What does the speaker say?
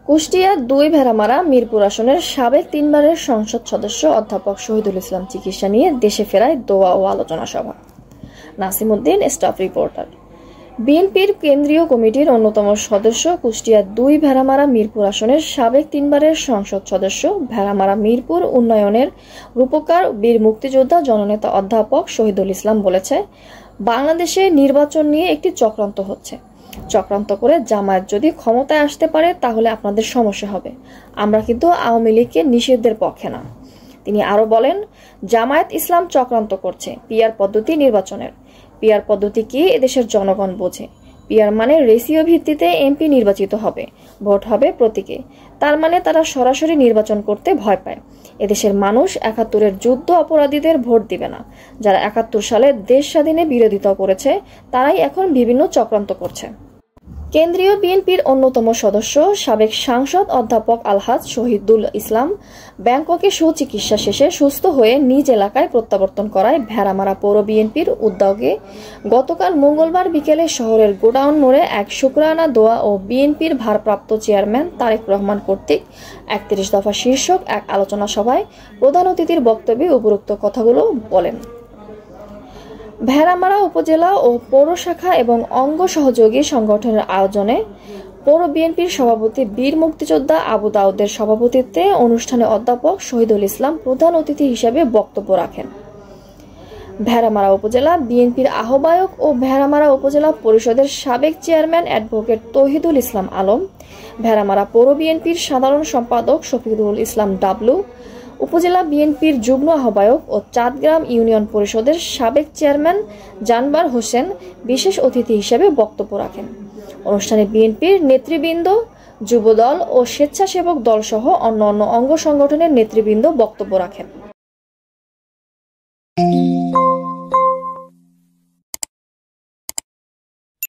কুষ্টিয়া ২ ভেড়ামারা মিরপুর আসনের সাবেক ৩ বারের সংসদ সদস্য অধ্যাপক শহীদুল ইসলাম চিকিৎসা নিয়ে দেশে ফেরায় দোয়া ও আলোচনা সভা। Nasim Uddin, staff reporter. বিএনপির কেন্দ্রীয় কমিটির অন্যতম সদস্য, কুষ্টিয়া ২ ভেড়ামারা মিরপুর আসনের সাবেক ৩ বারের সংসদ সদস্য, ভেড়ামারা মিরপুর উন্নয়নের রূপকার বীর মুক্তিযোদ্ধা জননেতা অধ্যাপক শহীদুল ইসলাম বলেছে, বাংলাদেশে নির্বাচন নিয়ে একটি চক্রান্ত হচ্ছে। চক্রান্ত করে জামায়াত যদি ক্ষমতায় আসতে পারে তাহলে আপনাদের সমস্যা হবে। আমরা কিন্তু আওয়ামী লীগকে নিষিদ্ধের পক্ষে না। তিনি আরো বলেন, জামায়াত ইসলাম চক্রান্ত করছে পিআর পদ্ধতি নির্বাচনের। পিআর পদ্ধতি কি এদেশের জনগণ বোঝে। পিআর মানে রেশিও ভিত্তিতে এমপি নির্বাচিত হবে, ভোট হবে প্রতীকে। তার মানে তারা সরাসরি নির্বাচন করতে ভয় পায়। এদেশের মানুষ ৭১-এর যুদ্ধ অপরাধীদের ভোট দিবে না। যারা ৭১ সালে দেশ স্বাধীনে বিরোধিতা করেছে তারাই এখন বিভিন্ন চক্রান্ত করছে। কেন্দ্রীয় বিএনপির অন্যতম সদস্য, সাবেক সাংসদ অধ্যাপক আলহাজ শহীদুল ইসলাম ব্যাংককে সুচিকিৎসা শেষে সুস্থ হয়ে নিজ এলাকায় প্রত্যাবর্তন করায় ভেড়ামারা পৌর বিএনপির উদ্যোগে গতকাল মঙ্গলবার বিকেলে শহরের গোডাউন মোড়ে এক শুকরানা দোয়া ও বিএনপির ভারপ্রাপ্ত চেয়ারম্যান তারেক রহমান কর্তৃক ৩১ দফা শীর্ষক এক আলোচনা সভায় প্রধান অতিথির বক্তব্যে উপরোক্ত কথাগুলো বলেন। ভেড়ামারা উপজেলা ও পৌর শাখা এবং অঙ্গ সহযোগী সংগঠনের আয়োজনে পৌর বিএনপির সভাপতি বীর মুক্তিযোদ্ধা আবু দাউদের সভাপতিত্বে অনুষ্ঠানে অধ্যাপক শহীদুল ইসলাম প্রধান অতিথি হিসেবে বক্তব্য রাখেন। ভেড়ামারা উপজেলা বিএনপির আহ্বায়ক ও ভেড়ামারা উপজেলা পরিষদের সাবেক চেয়ারম্যান অ্যাডভোকেট তৌহিদুল ইসলাম আলম, ভেড়ামারা পৌর বিএনপির সাধারণ সম্পাদক শফিকুল ইসলাম ডাবলু, উপজেলা বিএনপির যুগ্ম আহ্বায়ক ও চাঁদগ্রাম ইউনিয়ন পরিষদের সাবেক চেয়ারম্যান জানবার হোসেন বিশেষ অতিথি হিসেবে বক্তব্য রাখেন। অনুষ্ঠানে বিএনপির নেতৃবৃন্দ, যুবদল ও স্বেচ্ছাসেবক দল সহ অন্যান্য অঙ্গ সংগঠনের নেতৃবৃন্দ বক্তব্য রাখেন।